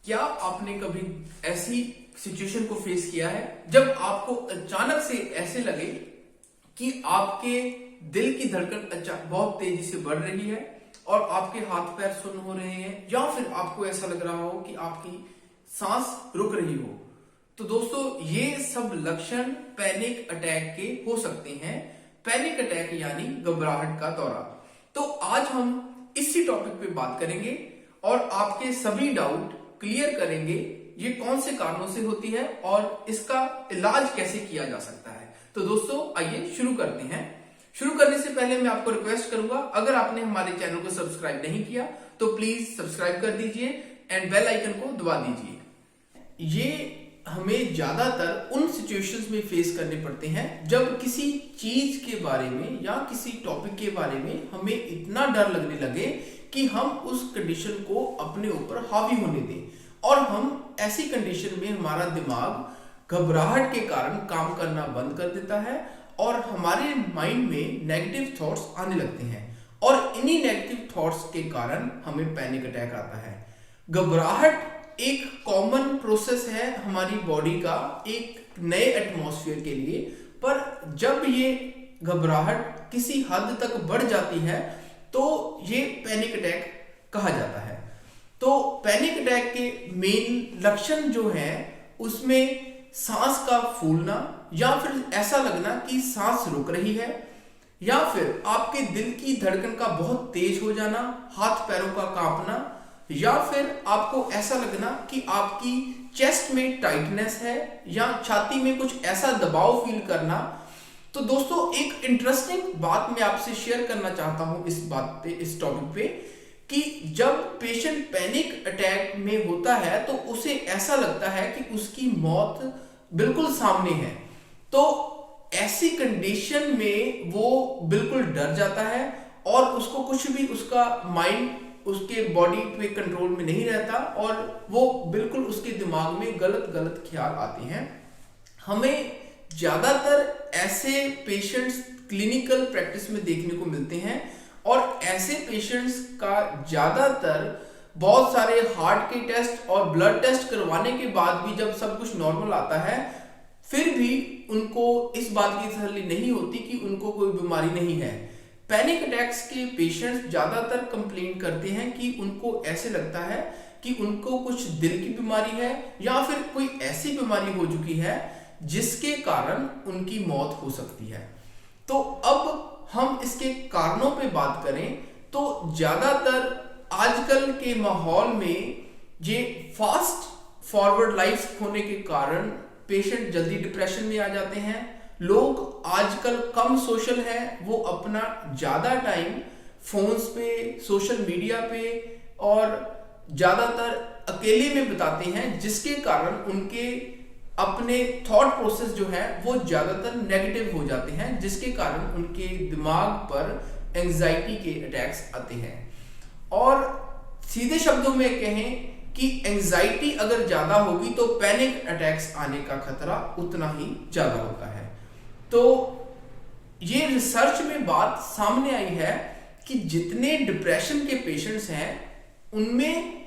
क्या आपने कभी ऐसी सिचुएशन को फेस किया है जब आपको अचानक से ऐसे लगे कि आपके दिल की धड़कन बहुत तेजी से बढ़ रही है और आपके हाथ पैर सुन्न हो रहे हैं, या फिर आपको ऐसा लग रहा हो कि आपकी सांस रुक रही हो? तो दोस्तों, ये सब लक्षण पैनिक अटैक के हो सकते हैं। पैनिक अटैक यानी घबराहट का दौरा। तो आज हम इसी टॉपिक पे बात करेंगे और आपके सभी डाउट क्लियर करेंगे। ये कौन से कारणों से होती है और इसका इलाज कैसे किया जा सकता है। तो दोस्तों, आइए शुरू करते हैं। शुरू करने से पहले मैं आपको रिक्वेस्ट करूंगा, अगर आपने हमारे चैनल को सब्सक्राइब नहीं किया तो प्लीज सब्सक्राइब कर दीजिए एंड बेल आइकन को दबा दीजिए। ये हमें ज्यादातर उन सिचुएशंस में फेस करने पड़ते हैं जब किसी चीज के बारे में या किसी टॉपिक के बारे में हमें इतना डर लगने लगे कि हम उस कंडीशन को अपने ऊपर हावी होने दें, और हम ऐसी कंडीशन में हमारा दिमाग घबराहट के कारण काम करना बंद कर देता है और हमारे माइंड में नेगेटिव थॉट्स आने लगते हैं, और इन्हीं नेगेटिव थॉट्स के कारण हमें पैनिक अटैक आता है। घबराहट एक कॉमन प्रोसेस है हमारी बॉडी का एक नए एटमॉस्फेयर के लिए, पर जब ये घबराहट किसी हद तक बढ़ जाती है तो ये पैनिक अटैक कहा जाता है। तो पैनिक अटैक के मेन लक्षण जो है उसमें सांस का फूलना, या फिर ऐसा लगना कि सांस रुक रही है, या फिर आपके दिल की धड़कन का बहुत तेज हो जाना, हाथ पैरों का कांपना, या फिर आपको ऐसा लगना कि आपकी चेस्ट में टाइटनेस है या छाती में कुछ ऐसा दबाव फील करना। तो दोस्तों, एक इंटरेस्टिंग बात मैं आपसे शेयर करना चाहता हूं इस बात पे, इस टॉपिक पे, कि जब पेशेंट पैनिक अटैक में होता है तो उसे ऐसा लगता है कि उसकी मौत बिल्कुल सामने है। तो ऐसी कंडीशन में वो बिल्कुल डर जाता है और उसको कुछ भी, उसका माइंड उसके बॉडी पे कंट्रोल में नहीं रहता और वो बिल्कुल उसके दिमाग में गलत गलत ख्याल आते हैं। हमें ज्यादातर ऐसे पेशेंट्स क्लिनिकल प्रैक्टिस में देखने को मिलते हैं, और ऐसे पेशेंट्स का ज्यादातर बहुत सारे हार्ट के टेस्ट और ब्लड टेस्ट करवाने के बाद भी जब सब कुछ नॉर्मल आता है, फिर भी उनको इस बात की तसल्ली नहीं होती कि उनको कोई बीमारी नहीं है। पैनिक अटैक्स के पेशेंट्स ज्यादातर कंप्लेंट करते हैं कि उनको ऐसे लगता है कि उनको कुछ दिल की बीमारी है या फिर कोई ऐसी बीमारी हो चुकी है जिसके कारण उनकी मौत हो सकती है। तो अब हम इसके कारणों पे बात करें तो ज्यादातर आजकल के माहौल में ये फास्ट फॉरवर्ड लाइफ होने के कारण पेशेंट जल्दी डिप्रेशन में आ जाते हैं। लोग आजकल कम सोशल है, वो अपना ज्यादा टाइम फोन्स पे, सोशल मीडिया पे और ज्यादातर अकेले में बिताते हैं, जिसके कारण उनके अपने थॉट प्रोसेस जो है वो ज्यादातर नेगेटिव हो जाते हैं, जिसके कारण उनके दिमाग पर एंजाइटी के अटैक्स आते हैं। और सीधे शब्दों में कहें कि एंजाइटी अगर ज्यादा होगी तो पैनिक अटैक्स आने का खतरा उतना ही ज्यादा होता है। तो ये रिसर्च में बात सामने आई है कि जितने डिप्रेशन के पेशेंट्स हैं उनमें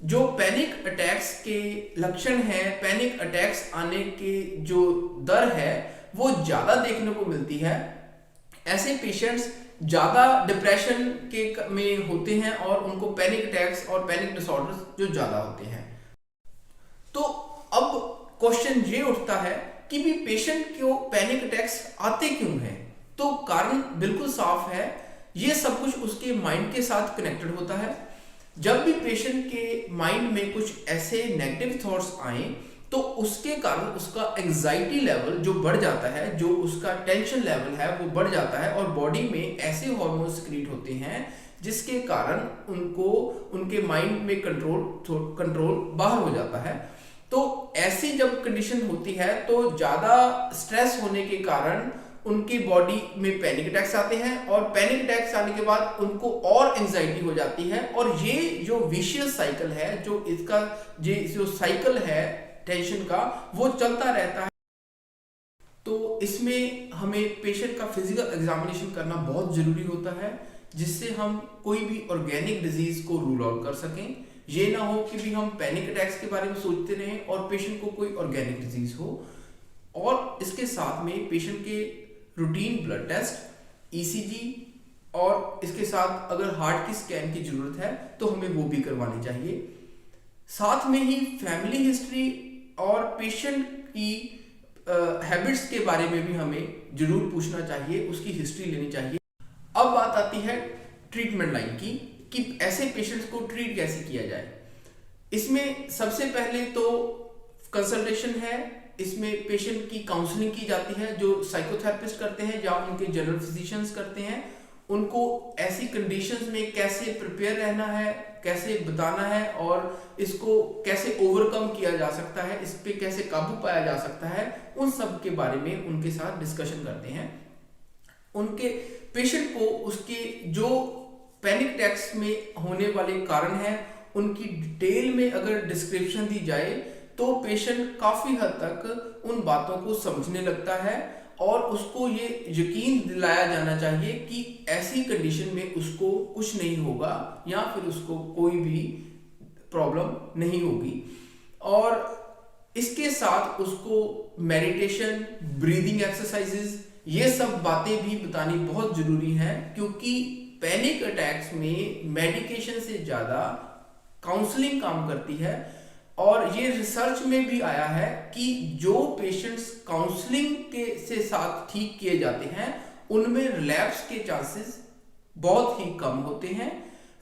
जो पैनिक अटैक्स के लक्षण हैं, पैनिक अटैक्स आने के जो दर है वो ज्यादा देखने को मिलती है। ऐसे पेशेंट्स ज्यादा डिप्रेशन के में होते हैं और उनको पैनिक अटैक्स और पैनिक डिसऑर्डर्स जो ज्यादा होते हैं। तो अब क्वेश्चन ये उठता है कि भी पेशेंट को पैनिक अटैक्स आते क्यों हैं? तो कारण बिल्कुल साफ है, ये सब कुछ उसके माइंड के साथ कनेक्टेड होता है। जब भी पेशेंट के माइंड में कुछ ऐसे नेगेटिव थॉट्स आए तो उसके कारण उसका एंजाइटी लेवल जो बढ़ जाता है, जो उसका टेंशन लेवल है वो बढ़ जाता है, और बॉडी में ऐसे हार्मोन सिक्रीट होते हैं जिसके कारण उनको उनके माइंड में कंट्रोल बाहर हो जाता है। तो ऐसी जब कंडीशन होती है तो ज्यादा स्ट्रेस होने के कारण उनकी बॉडी में पैनिक अटैक्स आते हैं, और पैनिक अटैक्स आने के बाद उनको और एंजाइटी हो जाती है, और ये जो विशियस साइकिल है, जो इसका जो साइकिल है टेंशन का, वो चलता रहता है। तो इसमें हमें पेशेंट का फिजिकल एग्जामिनेशन करना बहुत जरूरी होता है, जिससे हम कोई भी ऑर्गेनिक डिजीज को रूल आउट कर सकें। ये ना हो कि भी हम पैनिक अटैक्स के बारे में सोचते रहें और पेशेंट को कोई ऑर्गेनिक डिजीज हो। और इसके साथ में पेशेंट के रूटीन ब्लड टेस्ट, ईसीजी और इसके साथ अगर हार्ट की स्कैन की जरूरत है तो हमें वो भी करवानी चाहिए। साथ में ही फैमिली हिस्ट्री और पेशेंट की हैबिट्स के बारे में भी हमें जरूर पूछना चाहिए, उसकी हिस्ट्री लेनी चाहिए। अब बात आती है ट्रीटमेंट लाइन की कि ऐसे पेशेंट्स को ट्रीट कैसे किया जाए। इसमें सबसे पहले तो कंसल्टेशन है, इसमें पेशेंट की काउंसलिंग की जाती है जो साइकोथेरेपिस्ट करते हैं या उनके जनरल फिजिशियंस करते हैं। उनको ऐसी कंडीशंस में कैसे प्रिपेयर रहना है, कैसे बताना है और इसको कैसे ओवरकम किया जा सकता है, इस पे कैसे काबू पाया जा सकता है, उन सब के बारे में उनके साथ डिस्कशन करते हैं। उनके पेशेंट को उसके जो पैनिक अटैक्स में होने वाले कारण हैं उनकी डिटेल में अगर डिस्क्रिप्शन दी जाए तो पेशेंट काफी हद तक उन बातों को समझने लगता है और उसको ये यकीन दिलाया जाना चाहिए कि ऐसी कंडीशन में उसको कुछ नहीं होगा या फिर उसको कोई भी प्रॉब्लम नहीं होगी। और इसके साथ उसको मेडिटेशन, ब्रीदिंग एक्सरसाइजेस, ये सब बातें भी बतानी बहुत जरूरी है, क्योंकि पैनिक अटैक्स में मेडिकेशन से ज्यादा काउंसलिंग काम करती है। और ये रिसर्च में भी आया है कि जो पेशेंट्स काउंसलिंग के से साथ ठीक किए जाते हैं उनमें रिलैप्स के चांसेस बहुत ही कम होते हैं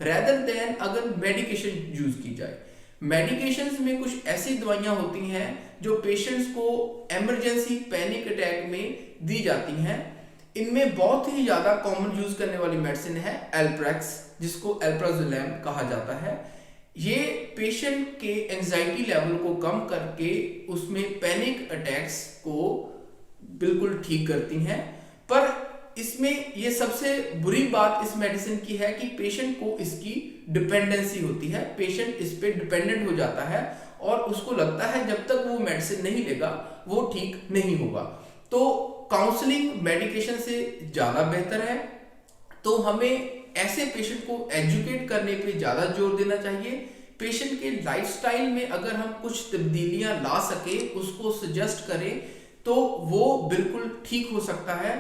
रेदर देन अगर मेडिकेशन यूज की जाए। मेडिकेशंस में कुछ ऐसी दवाइयां होती हैं जो पेशेंट्स को इमरजेंसी पैनिक अटैक में दी जाती हैं। इनमें बहुत ही ज्यादा कॉमन यूज करने वाली मेडिसिन है एल्प्रेक्स, जिसको एल्प्राजोलैम कहा जाता है। ये पेशेंट के एंजाइटी लेवल को कम करके उसमें पैनिक अटैक्स को बिल्कुल ठीक करती हैं। पर इसमें ये सबसे बुरी बात इस मेडिसिन की है कि पेशेंट को इसकी डिपेंडेंसी होती है, पेशेंट इस पे डिपेंडेंट हो जाता है और उसको लगता है जब तक वो मेडिसिन नहीं लेगा वो ठीक नहीं होगा। तो काउंसलिंग मेडिकेशन से ज्यादा बेहतर है। तो हमें ऐसे पेशेंट को एजुकेट करने पे ज्यादा जोर देना चाहिए। पेशेंट के लाइफस्टाइल में अगर हम कुछ तब्दीलियां ला सके, उसको सजेस्ट करें, तो वो बिल्कुल ठीक हो सकता है।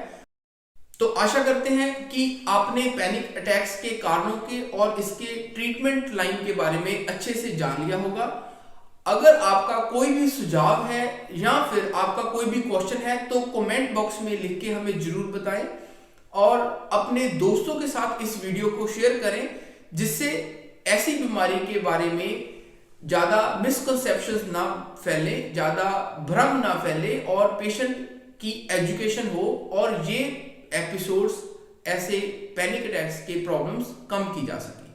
तो आशा करते हैं कि आपने पैनिक अटैक्स के कारणों के और इसके ट्रीटमेंट लाइन के बारे में अच्छे से जान लिया होगा। अगर आपका कोई भी सुझाव है या फिर आपका कोई भी क्वेश्चन है तो कमेंट बॉक्स में लिख के हमें जरूर बताएं और अपने दोस्तों के साथ इस वीडियो को शेयर करें, जिससे ऐसी बीमारी के बारे में ज्यादा मिसकंसेप्शंस ना फैले, ज्यादा भ्रम ना फैले और पेशेंट की एजुकेशन हो और ये एपिसोड्स ऐसे पैनिक अटैक्स के प्रॉब्लम्स कम की जा सके।